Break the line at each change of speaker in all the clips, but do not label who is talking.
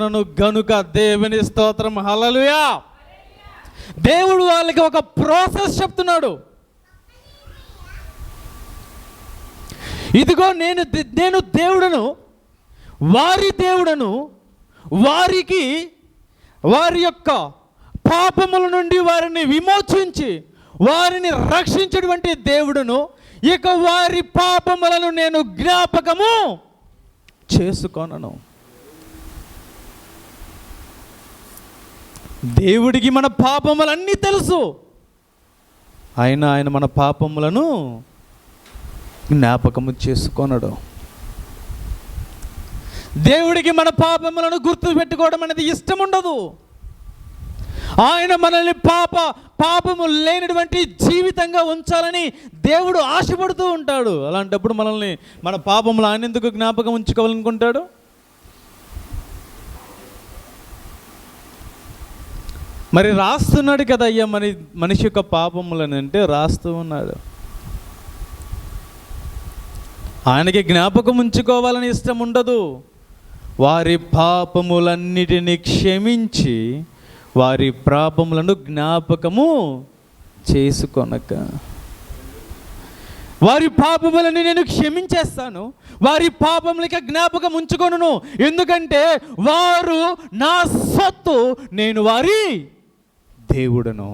చేసుకొనను గనుక దేవుని స్తోత్రం. హల్లెలూయా. దేవుడు వాళ్ళకి ఒక ప్రాసెస్ చెప్తున్నాడు. ఇదిగో నేను దేవుడను, వారి దేవుడను, వారికి వారి యొక్క పాపముల నుండి వారిని విమోచించి వారిని రక్షించేటువంటి దేవుడును, ఇక వారి పాపములను నేను జ్ఞాపకము చేసుకొనను. దేవుడికి మన పాపములన్నీ తెలుసు, ఆయన మన పాపములను జ్ఞాపకము చేసుకొనడు. దేవుడికి మన పాపములను గుర్తు పెట్టుకోవడం అనేది ఇష్టం ఉండదు. ఆయన మనల్ని పాపము లేనటువంటి జీవితంగా ఉంచాలని దేవుడు ఆశపడుతూ ఉంటాడు. అలాంటప్పుడు మనల్ని మన పాపములు ఆయన ఎందుకు జ్ఞాపకం ఉంచుకోవాలనుకుంటాడు? మరి రాస్తున్నాడు కదా అయ్యా మనిషి యొక్క పాపములని అంటే రాస్తూ ఉన్నాడు. ఆయనకి జ్ఞాపకం ఉంచుకోవాలని ఇష్టం ఉండదు. వారి పాపములన్నిటిని క్షమించి వారి పాపములను జ్ఞాపకము చేసుకొనక. వారి పాపములని నేను క్షమించేస్తాను, వారి పాపములకి జ్ఞాపకం ఉంచుకొనును. ఎందుకంటే వారు నా సొత్తు, నేను వారి దేవుడను.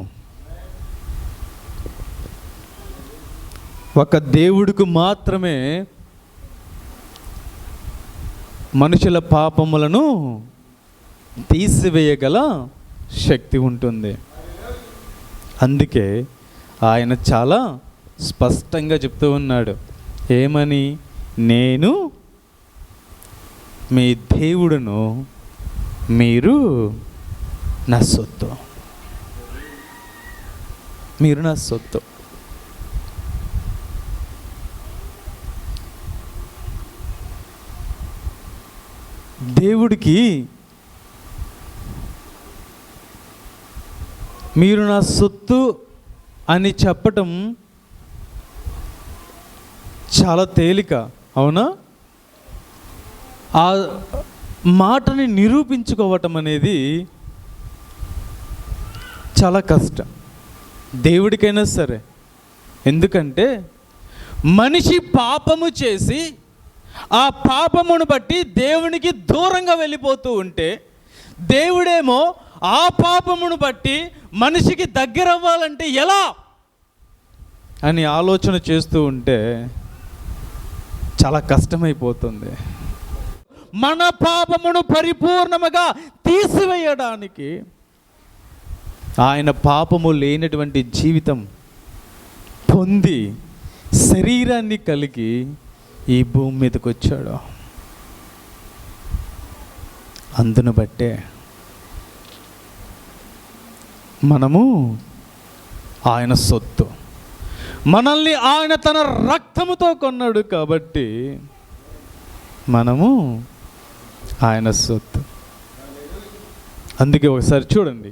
ఒక దేవుడికి మాత్రమే మనుషుల పాపములను తీసివేయగల శక్తి ఉంటుంది. అందుకే ఆయన చాలా స్పష్టంగా చెప్తూ ఉన్నాడు. ఏమని? నేను మీ దేవుడును, మీరు నా సొత్తు. మీరు నా సొత్తు. దేవుడికి మీరు నా సొత్తు అని చెప్పటం చాలా తేలిక, అవునా? ఆ మాటని నిరూపించుకోవటం అనేది చాలా కష్టం దేవుడికైనా సరే. ఎందుకంటే మనిషి పాపము చేసి ఆ పాపమును బట్టి దేవునికి దూరంగా వెళ్ళిపోతూ ఉంటే, దేవుడేమో ఆ పాపమును బట్టి మనిషికి దగ్గర అవ్వాలంటే ఎలా అని ఆలోచన చేస్తూ ఉంటే చాలా కష్టమైపోతుంది. మన పాపమును పరిపూర్ణముగా తీసివేయడానికి ఆయన పాపము లేనటువంటి జీవితం పొంది శరీరాన్ని కలిగి ఈ భూమి మీదకి వచ్చాడు. అందును బట్టే మనము ఆయన సొత్తు. మనల్ని ఆయన తన రక్తముతో కొన్నాడు కాబట్టి మనము ఆయన సొత్తు. అందుకే ఒకసారి చూడండి,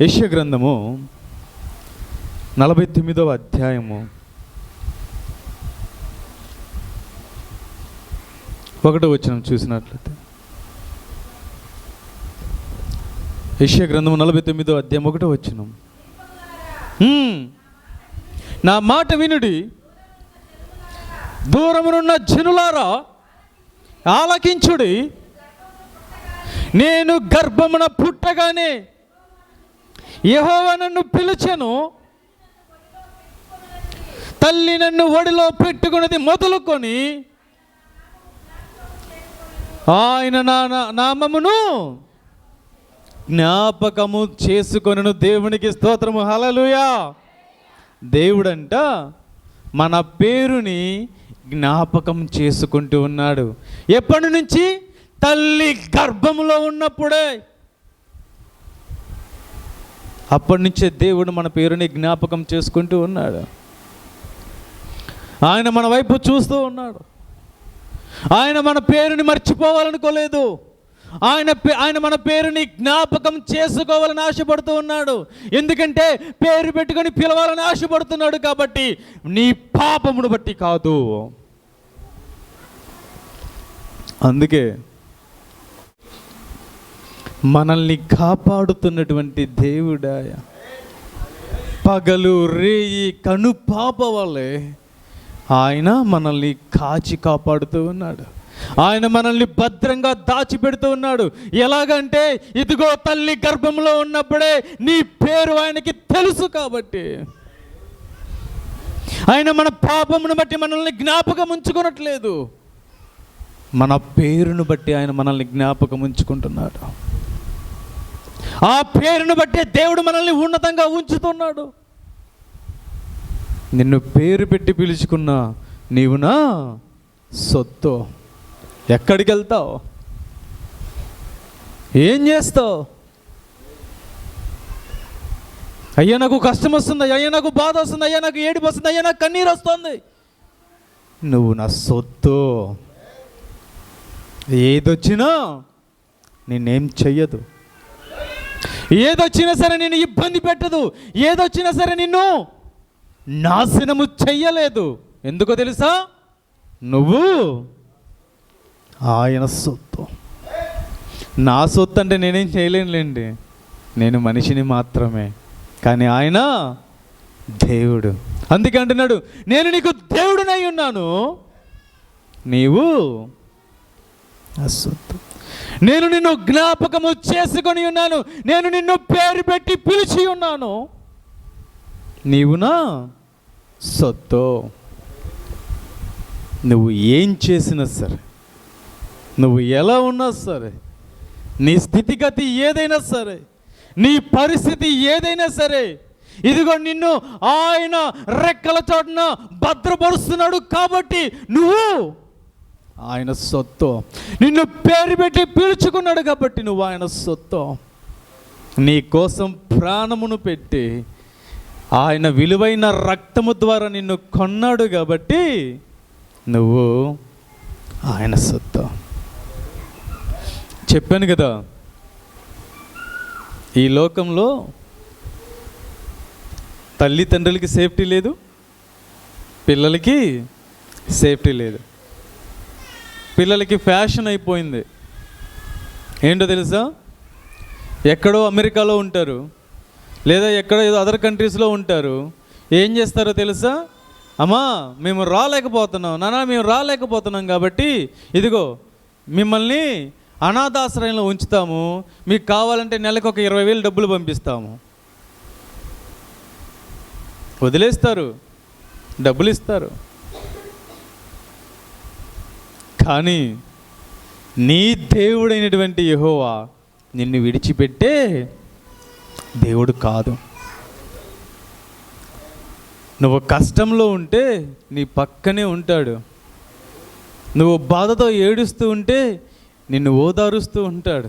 యెషయా గ్రంథము 49వ అధ్యాయము 1వ వచనం చూసినట్లయితే, యెషయా గ్రంథము 49వ అధ్యాయం 1వ వచనం, నా మాట వినుడి, దూరమునున్న జనులారా ఆలకించుడి. నేను గర్భమున పుట్టగానే యెహోవా నన్ను పిలిచెను, తల్లి నన్ను ఒడిలో పెట్టుకున్నది మొదలుకొని ఆయన నామమును జ్ఞాపకము చేసుకొనెను. దేవునికి స్తోత్రము. హల్లెలూయా. దేవుడంట మన పేరుని జ్ఞాపకం చేసుకుంటూ ఉన్నాడు. ఎప్పటి నుంచి? తల్లి గర్భంలో ఉన్నప్పుడే. అప్పటి నుంచే దేవుడు మన పేరుని జ్ఞాపకం చేసుకుంటూ ఉన్నాడు. ఆయన మన వైపు చూస్తూ ఉన్నాడు. ఆయన మన పేరుని మర్చిపోవాలనుకోలేదు. ఆయన మన పేరుని జ్ఞాపకం చేసుకోవాలని ఆశపడుతూ ఉన్నాడు. ఎందుకంటే పేరు పెట్టుకొని పిలవాలని ఆశపడుతున్నాడు కాబట్టి, నీ పాపమును బట్టి కాదు. అందుకే మనల్ని కాపాడుతున్నటువంటి దేవుడాయ. పగలు రేయి కనుపాప వలె ఆయన మనల్ని కాచి కాపాడుతూ ఉన్నాడు. ఆయన మనల్ని భద్రంగా దాచిపెడుతూ ఉన్నాడు. ఎలాగంటే ఇదిగో తల్లి గర్భంలో ఉన్నప్పుడే నీ పేరు ఆయనకి తెలుసు కాబట్టి ఆయన మన పాపమును బట్టి మనల్ని జ్ఞాపకం ఉంచుకునట్లేదు, మన పేరును బట్టి ఆయన మనల్ని జ్ఞాపకం ఉంచుకుంటున్నాడు. ఆ పేరును బట్టే దేవుడు మనల్ని ఉన్నతంగా ఉంచుతున్నాడు. నిన్ను పేరు పెట్టి పిలుచుకున్నా నీవు నా సొత్తు. ఎక్కడికి వెళ్తావు? ఏం చేస్తావు? అయ్యా నాకు కష్టం వస్తుంది, అయ్యా నాకు బాధ వస్తుంది, అయ్యా నాకు ఏడుపు వస్తుంది, అయ్యా నాకు కన్నీరు వస్తుంది. నువ్వు నా సొత్తు. ఏదొచ్చినా నేనేం చెయ్యదు, ఏదొచ్చినా సరే నేను ఇబ్బంది పెట్టదు, ఏదొచ్చినా సరే నిన్ను నాశనము చెయ్యలేదు. ఎందుకో తెలుసా? నువ్వు ఆయన సొత్తు. నా సొత్తు అంటే నేనేం చేయలేనులేండి, నేను మనిషిని మాత్రమే, కానీ ఆయన దేవుడు. అందుకే అంటున్నాడు, నేను నీకు దేవుడునై ఉన్నాను, నీవు నా సొత్తు. నేను నిన్ను జ్ఞాపకము చేసుకొని ఉన్నాను, నేను నిన్ను పేరు పెట్టి పిలిచి ఉన్నాను, నీవు నా సొత్తు. నువ్వు ఏం చేసినా సరే, నువ్వు ఎలా ఉన్నా సరే, నీ స్థితిగతి ఏదైనా సరే, నీ పరిస్థితి ఏదైనా సరే, ఇదిగో నిన్ను ఆయన రెక్కల చోటున భద్రపరుస్తున్నాడు కాబట్టి నువ్వు ఆయన సొత్తు. నిన్ను పేరు పెట్టి పిలుచుకున్నాడు కాబట్టి నువ్వు ఆయన సొత్తు. నీ కోసం ప్రాణమును పెట్టి ఆయన విలువైన రక్తము ద్వారా నిన్ను కొన్నాడు కాబట్టి నువ్వు ఆయన సొత్తు. చెప్పాను కదా, ఈ లోకంలో తల్లిదండ్రులకి సేఫ్టీ లేదు, పిల్లలకి సేఫ్టీ లేదు. పిల్లలకి ఫ్యాషన్ అయిపోయింది. ఏంటో తెలుసా? ఎక్కడో అమెరికాలో ఉంటారు, లేదా ఎక్కడో ఏదో అదర్ కంట్రీస్లో ఉంటారు. ఏం చేస్తారో తెలుసా? అమ్మా మేము రాలేకపోతున్నాం, నాన్న మేము రాలేకపోతున్నాం కాబట్టి ఇదిగో మిమ్మల్ని అనాథాశ్రయంలో ఉంచుతాము, మీకు కావాలంటే నెలకు ఒక 20,000 డబ్బులు పంపిస్తాము. వదిలేస్తారు, డబ్బులు ఇస్తారు. కానీ నీ దేవుడైనటువంటి యెహోవా నిన్ను విడిచిపెట్టే దేవుడు కాదు. నువ్వు కష్టంలో ఉంటే నీ పక్కనే ఉంటాడు, నువ్వు బాధతో ఏడుస్తూ ఉంటే నిన్ను ఓదారుస్తూ ఉంటాడు.